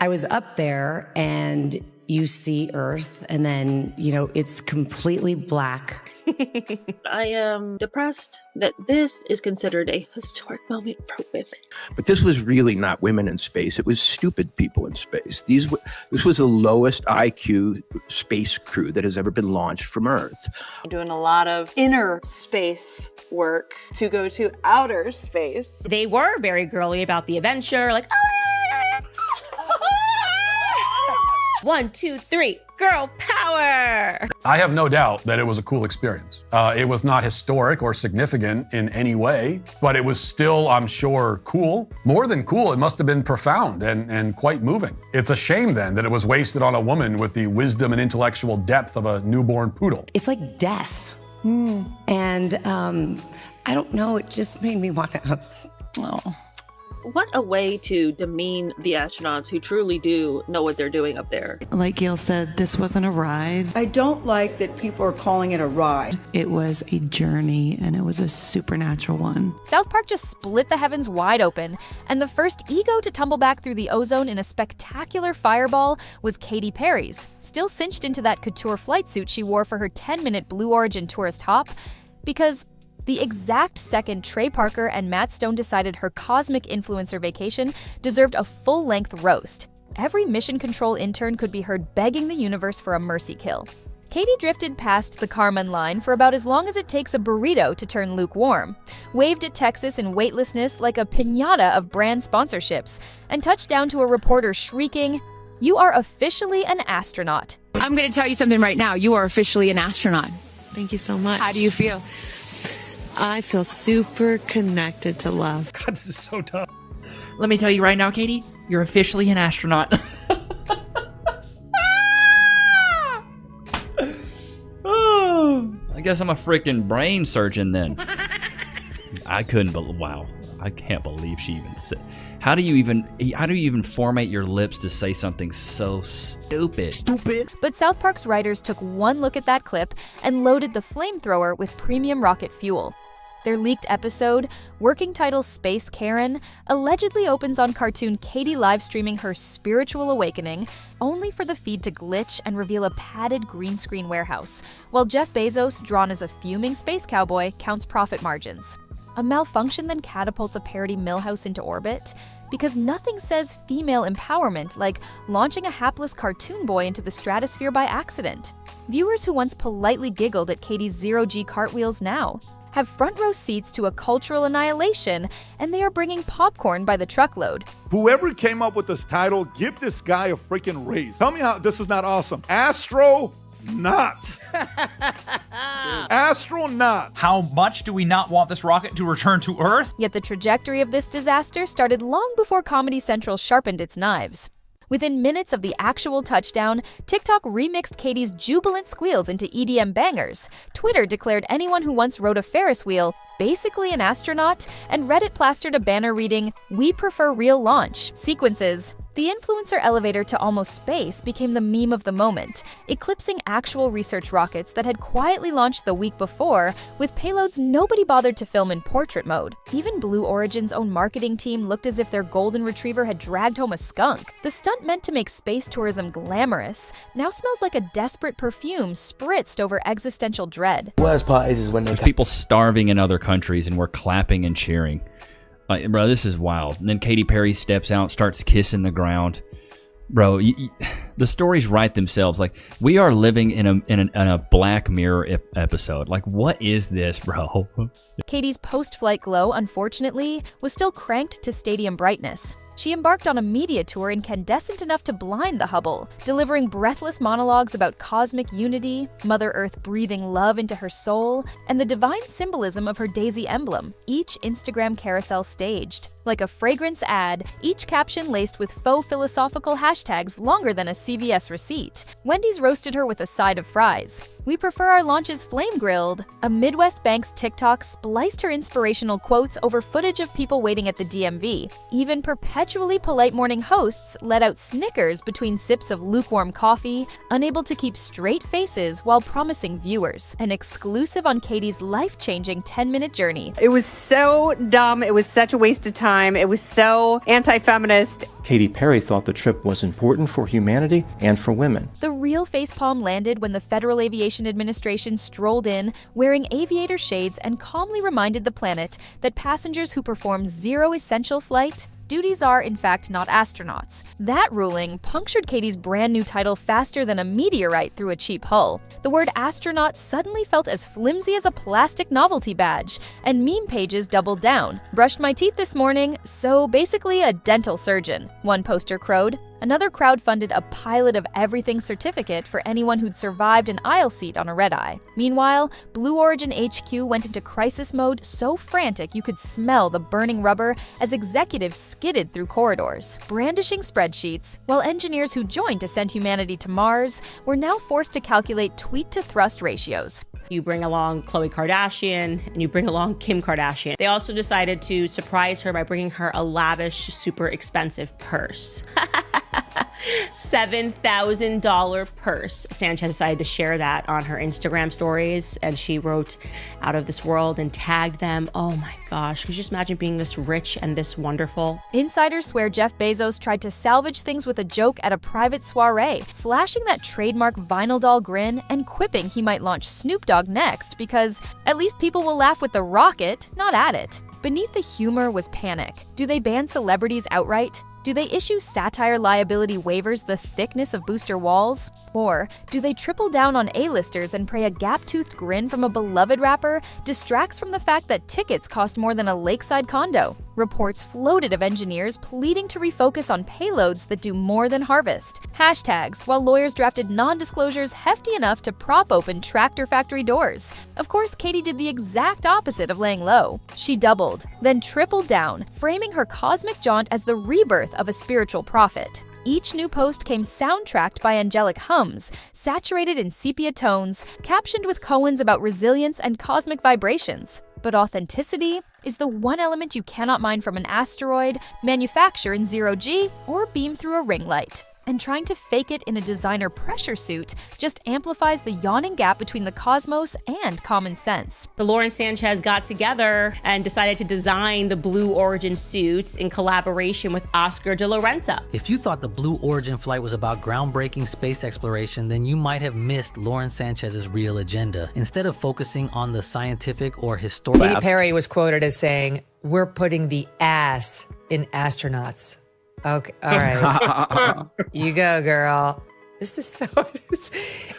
I was up there and you see Earth and then, it's completely black. I am depressed that this is considered a historic moment for women. But this was really not women in space. It was stupid people in space. This was the lowest IQ space crew that has ever been launched from Earth. Doing a lot of inner space work to go to outer space. They were very girly about the adventure, like, 1, 2, 3, girl power! I have no doubt that it was a cool experience. It was not historic or significant in any way, but it was still, I'm sure, cool. More than cool, it must have been profound and quite moving. It's a shame then that it was wasted on a woman with the wisdom and intellectual depth of a newborn poodle. It's like death. And I don't know, it just made me want to... Oh. What a way to demean the astronauts who truly do know what they're doing up there. Like Gail said, this wasn't a ride. I don't like that people are calling it a ride. It was a journey, and it was a supernatural one. South Park just split the heavens wide open, and the first ego to tumble back through the ozone in a spectacular fireball was Katy Perry's, still cinched into that couture flight suit she wore for her 10-minute Blue Origin tourist hop, because the exact second Trey Parker and Matt Stone decided her cosmic influencer vacation deserved a full-length roast. Every mission control intern could be heard begging the universe for a mercy kill. Katy drifted past the Carmen line for about as long as it takes a burrito to turn lukewarm, waved at Texas in weightlessness like a piñata of brand sponsorships, and touched down to a reporter shrieking, "You are officially an astronaut." I'm going to tell you something right now. You are officially an astronaut. Thank you so much. How do you feel? I feel super connected to love. God, this is so tough. Let me tell you right now, Katy, you're officially an astronaut. Oh, I guess I'm a freaking brain surgeon then. I couldn't believe, wow. I can't believe she even said. How do you even format your lips to say something so stupid? But South Park's writers took one look at that clip and loaded the flamethrower with premium rocket fuel. Their leaked episode, working title Space Karen, allegedly opens on cartoon Katy live streaming her spiritual awakening, only for the feed to glitch and reveal a padded green screen warehouse, while Jeff Bezos, drawn as a fuming space cowboy, counts profit margins. A malfunction then catapults a parody millhouse into orbit, because nothing says female empowerment like launching a hapless cartoon boy into the stratosphere by accident. Viewers who once politely giggled at Katy's zero-G cartwheels now have front row seats to a cultural annihilation, and they are bringing popcorn by the truckload. Whoever came up with this title, give this guy a freaking raise. Tell me how this is not awesome. Astronaut. Astronaut. How much do we not want this rocket to return to Earth? Yet the trajectory of this disaster started long before Comedy Central sharpened its knives. Within minutes of the actual touchdown, TikTok remixed Katy's jubilant squeals into EDM bangers. Twitter declared anyone who once rode a Ferris wheel basically an astronaut, and Reddit plastered a banner reading, "We prefer real launch" sequences. The influencer elevator to almost space became the meme of the moment, eclipsing actual research rockets that had quietly launched the week before with payloads nobody bothered to film in portrait mode. Even Blue Origin's own marketing team looked as if their golden retriever had dragged home a skunk. The stunt meant to make space tourism glamorous now smelled like a desperate perfume spritzed over existential dread. The worst part is when there's people starving in other countries and we're clapping and cheering. Like, bro, this is wild. And then Katy Perry steps out, starts kissing the ground. Bro, the stories write themselves. Like, we are living in a Black Mirror episode. Like, what is this, bro? Katy's post-flight glow, unfortunately, was still cranked to stadium brightness. She embarked on a media tour incandescent enough to blind the Hubble, delivering breathless monologues about cosmic unity, Mother Earth breathing love into her soul, and the divine symbolism of her daisy emblem, each Instagram carousel staged. Like a fragrance ad, each caption laced with faux philosophical hashtags longer than a CVS receipt. Wendy's roasted her with a side of fries. We prefer our launches flame-grilled. A Midwest bank's TikTok spliced her inspirational quotes over footage of people waiting at the DMV. Even perpetually polite morning hosts let out snickers between sips of lukewarm coffee, unable to keep straight faces while promising viewers an exclusive on Katy's life-changing 10-minute journey. It was so dumb. It was such a waste of time. time. It was so anti-feminist. Katy Perry thought the trip was important for humanity and for women. The real facepalm landed when the Federal Aviation Administration strolled in, wearing aviator shades, and calmly reminded the planet that passengers who perform zero essential flight duties are, in fact, not astronauts. That ruling punctured Katy's brand new title faster than a meteorite through a cheap hull. The word astronaut suddenly felt as flimsy as a plastic novelty badge, and meme pages doubled down. Brushed my teeth this morning, so basically a dental surgeon, one poster crowed. Another crowdfunded a pilot of everything certificate for anyone who'd survived an aisle seat on a red-eye. Meanwhile, Blue Origin HQ went into crisis mode so frantic you could smell the burning rubber as executives skidded through corridors, brandishing spreadsheets, while engineers who joined to send humanity to Mars were now forced to calculate tweet-to-thrust ratios. You bring along Khloe Kardashian and you bring along Kim Kardashian. They also decided to surprise her by bringing her a lavish, super expensive purse. $7,000 purse. Sanchez decided to share that on her Instagram stories, and she wrote "out of this world" and tagged them. Oh my gosh, could you just imagine being this rich and this wonderful? Insiders swear Jeff Bezos tried to salvage things with a joke at a private soiree, flashing that trademark vinyl doll grin and quipping he might launch Snoop Dogg next because at least people will laugh with the rocket, not at it. Beneath the humor was panic. Do they ban celebrities outright? Do they issue satire liability waivers the thickness of booster walls? Or do they triple down on A-listers and pray a gap-toothed grin from a beloved rapper distracts from the fact that tickets cost more than a lakeside condo? Reports floated of engineers pleading to refocus on payloads that do more than harvest. Hashtags, while lawyers drafted non-disclosures hefty enough to prop open tractor factory doors. Of course, Katy did the exact opposite of laying low. She doubled, then tripled down, framing her cosmic jaunt as the rebirth of a spiritual prophet. Each new post came soundtracked by angelic hums, saturated in sepia tones, captioned with koans about resilience and cosmic vibrations. But authenticity is the one element you cannot mine from an asteroid, manufacture in zero-G, or beam through a ring light. And trying to fake it in a designer pressure suit just amplifies the yawning gap between the cosmos and common sense. Lauren Sanchez got together and decided to design the Blue Origin suits in collaboration with Oscar de la Renta. If you thought the Blue Origin flight was about groundbreaking space exploration, then you might have missed Lauren Sanchez's real agenda. Instead of focusing on the scientific or historical... Katy Perry was quoted as saying, "We're putting the ass in astronauts." Okay, all right. You go, girl. This is so...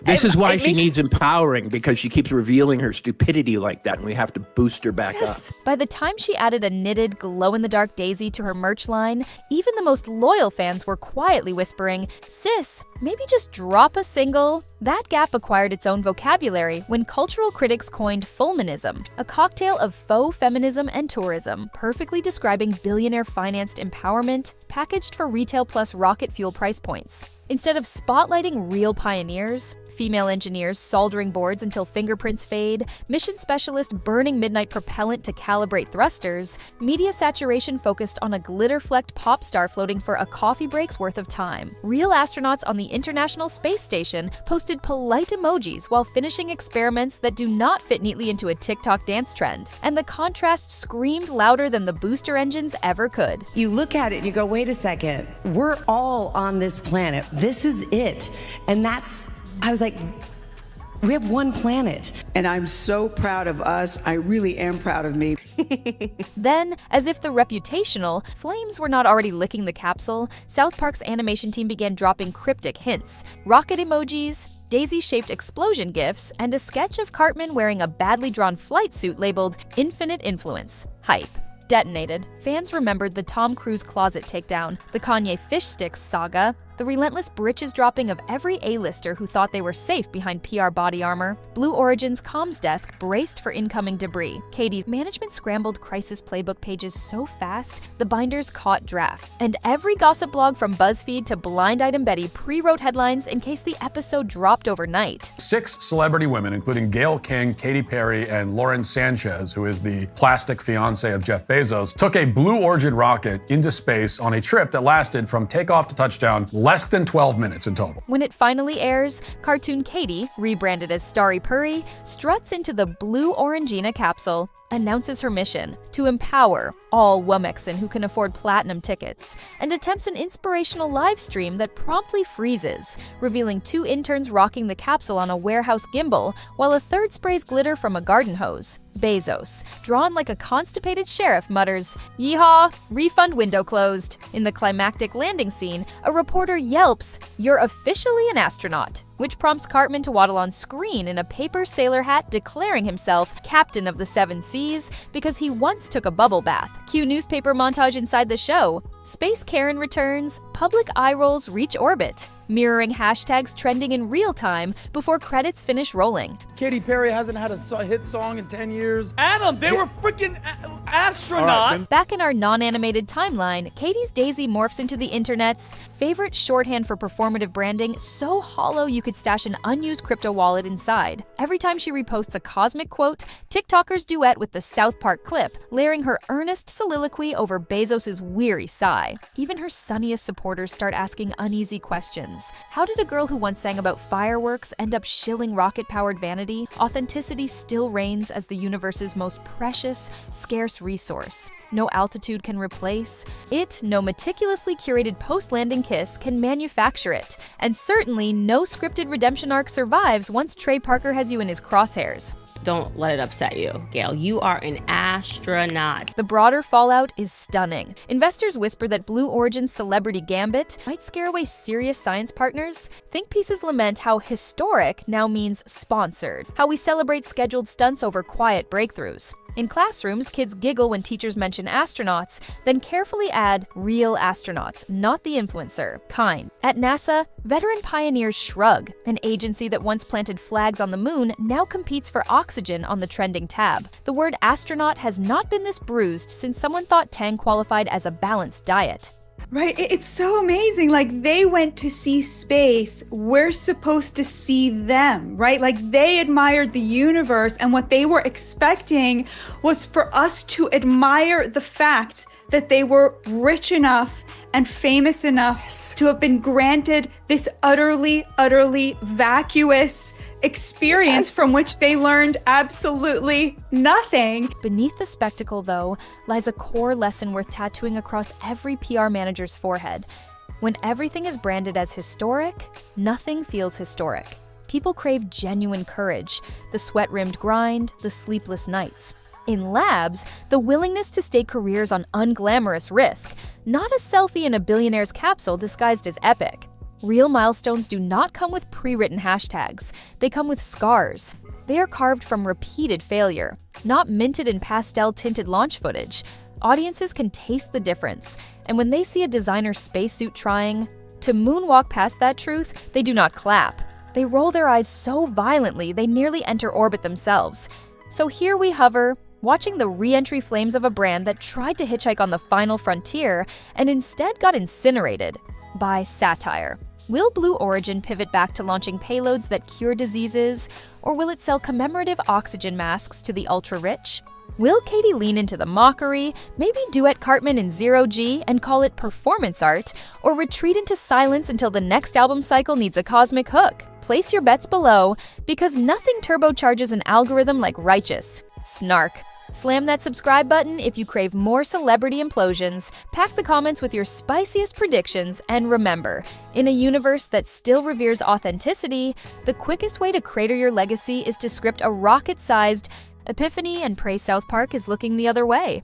This is why she needs empowering, because she keeps revealing her stupidity like that, and we have to boost her back up. By the time she added a knitted, glow-in-the-dark daisy to her merch line, even the most loyal fans were quietly whispering, "Sis, maybe just drop a single." That gap acquired its own vocabulary when cultural critics coined Fulmanism, a cocktail of faux feminism and tourism, perfectly describing billionaire-financed empowerment packaged for retail plus rocket fuel price points. Instead of spotlighting real pioneers, female engineers soldering boards until fingerprints fade, mission specialists burning midnight propellant to calibrate thrusters, media saturation focused on a glitter-flecked pop star floating for a coffee break's worth of time. Real astronauts on the International Space Station posted polite emojis while finishing experiments that do not fit neatly into a TikTok dance trend, and the contrast screamed louder than the booster engines ever could. You look at it and you go, wait a second, we're all on this planet. This is it. And I was like, we have one planet. And I'm so proud of us. I really am proud of me. Then, as if the reputational flames were not already licking the capsule, South Park's animation team began dropping cryptic hints, rocket emojis, daisy-shaped explosion gifs, and a sketch of Cartman wearing a badly drawn flight suit labeled Infinite Influence. Hype. Detonated. Fans remembered the Tom Cruise closet takedown, the Kanye fish sticks saga, the relentless britches dropping of every A-lister who thought they were safe behind PR body armor. Blue Origin's comms desk braced for incoming debris. Katy's management scrambled crisis playbook pages so fast, the binders caught draft. And every gossip blog from BuzzFeed to Blind Item Betty pre-wrote headlines in case the episode dropped overnight. 6 celebrity women, including Gayle King, Katy Perry, and Lauren Sanchez, who is the plastic fiance of Jeff Bezos, took a Blue Origin rocket into space on a trip that lasted from takeoff to touchdown Less than 12 minutes in total. When it finally airs, cartoon Katy, rebranded as Starry Purry, struts into the blue Orangina capsule, announces her mission to empower all Womexan who can afford platinum tickets, and attempts an inspirational live stream that promptly freezes, revealing 2 interns rocking the capsule on a warehouse gimbal, while a third sprays glitter from a garden hose. Bezos, drawn like a constipated sheriff, mutters, "Yeehaw, refund window closed." In the climactic landing scene, a reporter yelps, "You're officially an astronaut," which prompts Cartman to waddle on screen in a paper sailor hat declaring himself captain of the 7 seas because he once took a bubble bath. Cue newspaper montage inside the show. Space Karen returns, public eye rolls reach orbit, mirroring hashtags trending in real time before credits finish rolling. Katy Perry hasn't had a hit song in 10 years. Adam, they were freaking astronauts. Back in our non-animated timeline, Katie's Daisy morphs into the internet's favorite shorthand for performative branding, so hollow you could stash an unused crypto wallet inside. Every time she reposts a cosmic quote, TikTokers duet with the South Park clip, layering her earnest soliloquy over Bezos' weary sigh. Even her sunniest supporters start asking uneasy questions. How did a girl who once sang about fireworks end up shilling rocket-powered vanity? Authenticity still reigns as the universe's most precious, scarce resource. No altitude can replace it, no meticulously curated post-landing kiss can manufacture it, and certainly no scripted redemption arc survives once Trey Parker has you in his crosshairs. Don't let it upset you, Gail. You are an astronaut. The broader fallout is stunning. Investors whisper that Blue Origin's celebrity gambit might scare away serious science partners. Think pieces lament how historic now means sponsored, how we celebrate scheduled stunts over quiet breakthroughs. In classrooms, kids giggle when teachers mention astronauts, then carefully add real astronauts, not the influencer kind. At NASA, veteran pioneers shrug. An agency that once planted flags on the moon now competes for oxygen on the trending tab. The word astronaut has not been this bruised since someone thought Tang qualified as a balanced diet. Right? It's so amazing. Like, they went to see space. We're supposed to see them, right? Like, they admired the universe, and what they were expecting was for us to admire the fact that they were rich enough and famous enough to have been granted this utterly, utterly vacuous experience from which they learned absolutely nothing. Beneath the spectacle, though, lies a core lesson worth tattooing across every PR manager's forehead. When everything is branded as historic, nothing feels historic. People crave genuine courage, the sweat-rimmed grind, the sleepless nights. In labs, the willingness to stake careers on unglamorous risk, not a selfie in a billionaire's capsule disguised as epic. Real milestones do not come with pre-written hashtags. They come with scars. They are carved from repeated failure, not minted in pastel-tinted launch footage. Audiences can taste the difference, and when they see a designer spacesuit trying to moonwalk past that truth, they do not clap. They roll their eyes so violently they nearly enter orbit themselves. So here we hover, watching the re-entry flames of a brand that tried to hitchhike on the final frontier and instead got incinerated by satire. Will Blue Origin pivot back to launching payloads that cure diseases, or will it sell commemorative oxygen masks to the ultra-rich? Will Katy lean into the mockery, maybe duet Cartman in 0G and call it performance art, or retreat into silence until the next album cycle needs a cosmic hook? Place your bets below, because nothing turbocharges an algorithm like Righteous. Snark. Slam that subscribe button if you crave more celebrity implosions, pack the comments with your spiciest predictions, and remember, in a universe that still reveres authenticity, the quickest way to crater your legacy is to script a rocket-sized epiphany and pray South Park is looking the other way.